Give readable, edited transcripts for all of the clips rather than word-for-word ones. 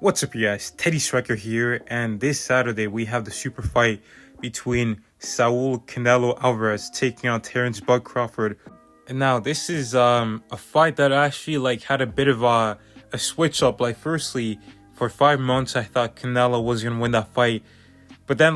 What's up, you guys? Teddy Striker here, and this Saturday we have the super fight between Saul Canelo Alvarez taking on Terence Crawford. And now this is a fight that actually had a bit of a switch up. Firstly, for 5 months I thought Canelo was gonna win that fight, but then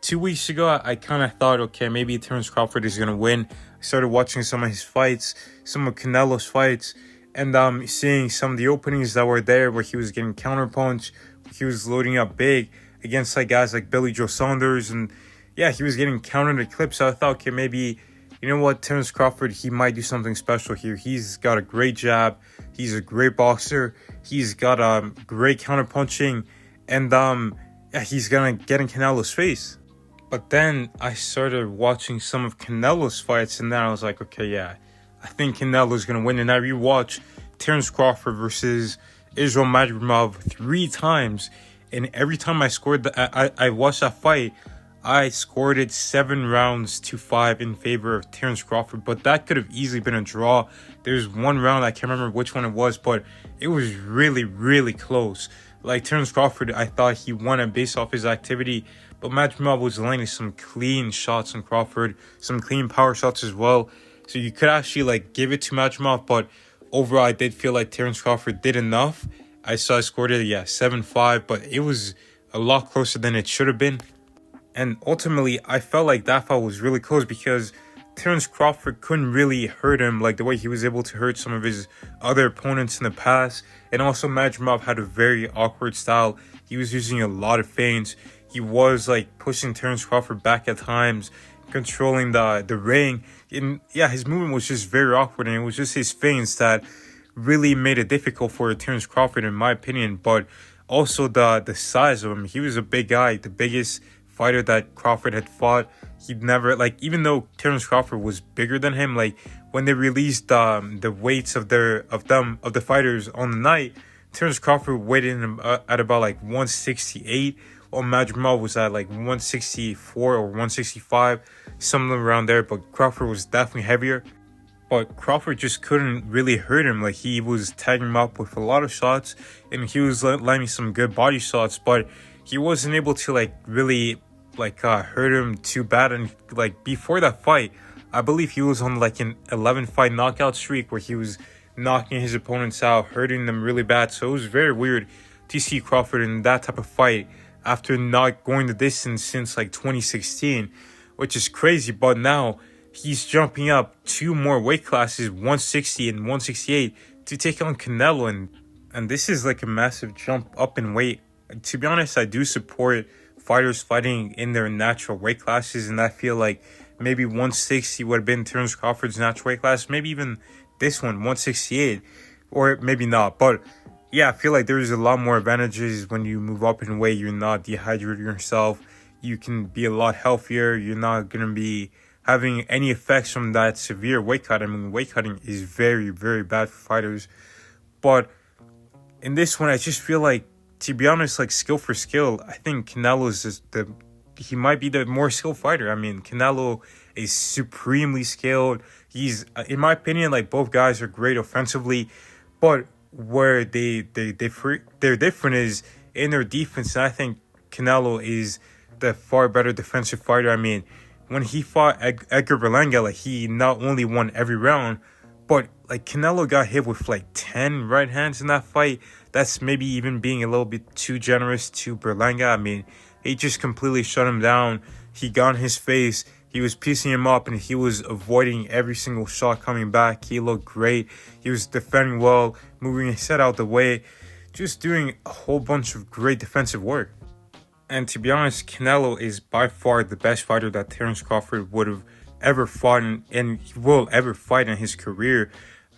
2 weeks ago I kind of thought, okay, maybe Terence Crawford is gonna win. I started watching some of his fights, some of Canelo's fights, and seeing some of the openings that were there where he was getting counterpunched, he was loading up big against guys like Billy Joe Saunders, and yeah, he was getting countered and clipped. So I thought, okay, maybe, you know what, Terence Crawford, he might do something special here. He's got a great jab, he's a great boxer, he's got great counterpunching, and yeah, he's gonna get in Canelo's face. But then I started watching some of Canelo's fights, and then I was like, okay, yeah, I think Canelo's going to win. And I rewatched Terence Crawford versus Israel Madrimov 3 times. And every time I scored, I watched that fight, I scored it 7-5 in favor of Terence Crawford. But that could have easily been a draw. There's one round, I can't remember which one it was, but it was really, really close. Terence Crawford, I thought he won it based off his activity. But Madrimov was landing some clean shots on Crawford, some clean power shots as well. So you could actually give it to Madrimov, but overall I did feel like Terence Crawford did enough. I scored it 7-5, but it was a lot closer than it should have been. And ultimately I felt like that fight was really close because Terence Crawford couldn't really hurt him the way he was able to hurt some of his other opponents in the past. And also Madrimov had a very awkward style. He was using a lot of feints. He was pushing Terence Crawford back at times, controlling the ring, and yeah, his movement was just very awkward, and it was just his feints that really made it difficult for Terence Crawford, in my opinion. But also the size of him, he was a big guy, the biggest fighter that Crawford had fought. He'd never even though Terence Crawford was bigger than him, when they released the weights of the fighters on the night, Terence Crawford weighed in at about 168. Or Madrimov was at 164 or 165, something around there. But Crawford was definitely heavier. But Crawford just couldn't really hurt him. He was tagging him up with a lot of shots, and he was landing some good body shots. But he wasn't able to really hurt him too bad. And before that fight, I believe he was on an 11-fight knockout streak where he was knocking his opponents out, hurting them really bad. So it was very weird to see Crawford in that type of fight after not going the distance since 2016, which is crazy. But now he's jumping up 2 more weight classes, 160 and 168, to take on Canelo, and this is a massive jump up in weight. To be honest, I do support fighters fighting in their natural weight classes, and I feel maybe 160 would have been Terence Crawford's natural weight class, maybe even this one, 168, or maybe not. But yeah, I feel there's a lot more advantages when you move up in weight. You're not dehydrating yourself. You can be a lot healthier. You're not going to be having any effects from that severe weight cut. I mean, weight cutting is very, very bad for fighters. But in this one, I just feel to be honest, skill for skill, I think Canelo is he might be the more skilled fighter. I mean, Canelo is supremely skilled. He's, in my opinion, both guys are great offensively, but where they're different is in their defense. And I think Canelo is the far better defensive fighter. I mean, when he fought Edgar Berlanga, he not only won every round, but Canelo got hit with 10 right hands in that fight. That's maybe even being a little bit too generous to Berlanga. I mean, he just completely shut him down. He got in his face. He was piecing him up, and he was avoiding every single shot coming back. He looked great. He was defending well, moving his head out the way, just doing a whole bunch of great defensive work. And to be honest, Canelo is by far the best fighter that Terence Crawford would have ever fought and will ever fight in his career.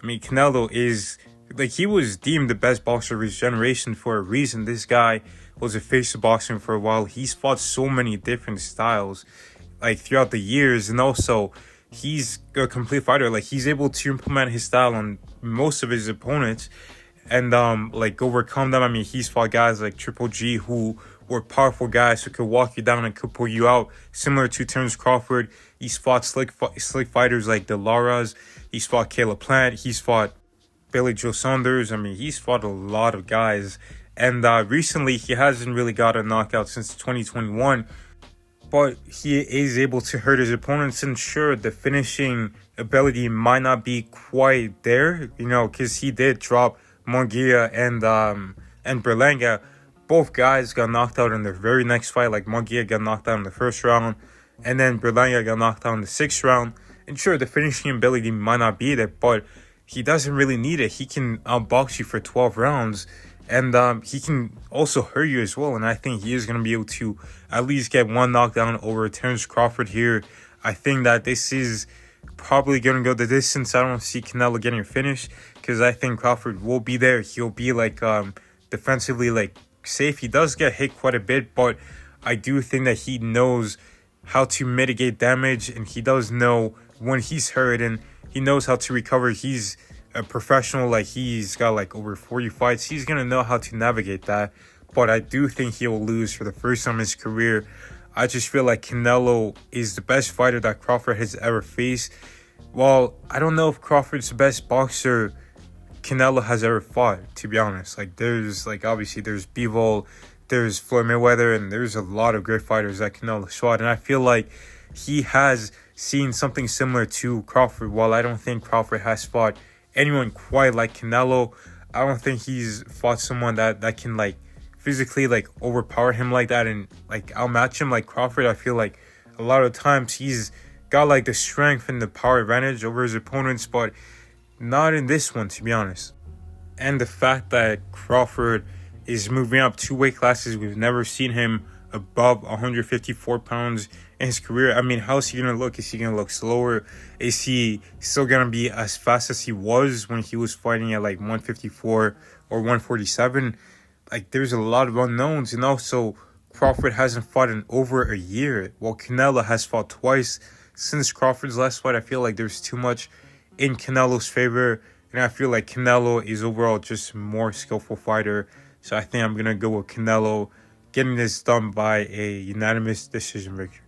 I mean, Canelo is, he was deemed the best boxer of his generation for a reason. This guy was a face of boxing for a while. He's fought so many different styles throughout the years, and also he's a complete fighter. He's able to implement his style on most of his opponents and overcome them. I mean, he's fought guys like Triple G who were powerful guys who could walk you down and could pull you out, similar to Terence Crawford. He's fought slick fighters like De Laras. He's fought Caleb Plant. He's fought Billy Joe Saunders. I mean, he's fought a lot of guys. And recently, he hasn't really got a knockout since 2021. But he is able to hurt his opponents. And sure, the finishing ability might not be quite there, because he did drop Munguia and Berlanga. Both guys got knocked out in their very next fight. Like, Munguia got knocked out in the first round, and then Berlanga got knocked out in the sixth round. And sure, the finishing ability might not be there, but he doesn't really need it. He can outbox you for 12 rounds, and he can also hurt you as well. And I think he is going to be able to at least get one knockdown over Terence Crawford here. I think that this is probably going to go the distance. I don't see Canelo getting a finish, because I think Crawford will be there. He'll be like defensively like safe. He does get hit quite a bit, but I do think that he knows how to mitigate damage, and he does know when he's hurt, and he knows how to recover. He's a professional. Like, he's got like over 40 fights. He's gonna know how to navigate that. But I do think he will lose for the first time in his career. I just feel like Canelo is the best fighter that Crawford has ever faced. Well, I don't know if Crawford's the best boxer Canelo has ever fought, to be honest. Like, there's obviously there's Bivol, there's Floyd Mayweather, and there's a lot of great fighters that Canelo fought. And I feel like he has seen something similar to Crawford. While I don't think Crawford has fought anyone quite like Canelo, I don't think he's fought someone that can like physically like overpower him like that and like outmatch him like Crawford. I feel like a lot of times he's got like the strength and the power advantage over his opponents, but not in this one, to be honest. And the fact that Crawford is moving up 2 weight classes, we've never seen him above 154 pounds in his career. I mean, how's he going to look? Is he going to look slower? Is he still going to be as fast as he was when he was fighting at like 154 or 147? Like, there's a lot of unknowns. And also, Crawford hasn't fought in over a year, while Canelo has fought twice since Crawford's last fight. I feel like there's too much in Canelo's favor, and I feel like Canelo is overall just a more skillful fighter. So I think I'm going to go with Canelo getting this done by a unanimous decision victory.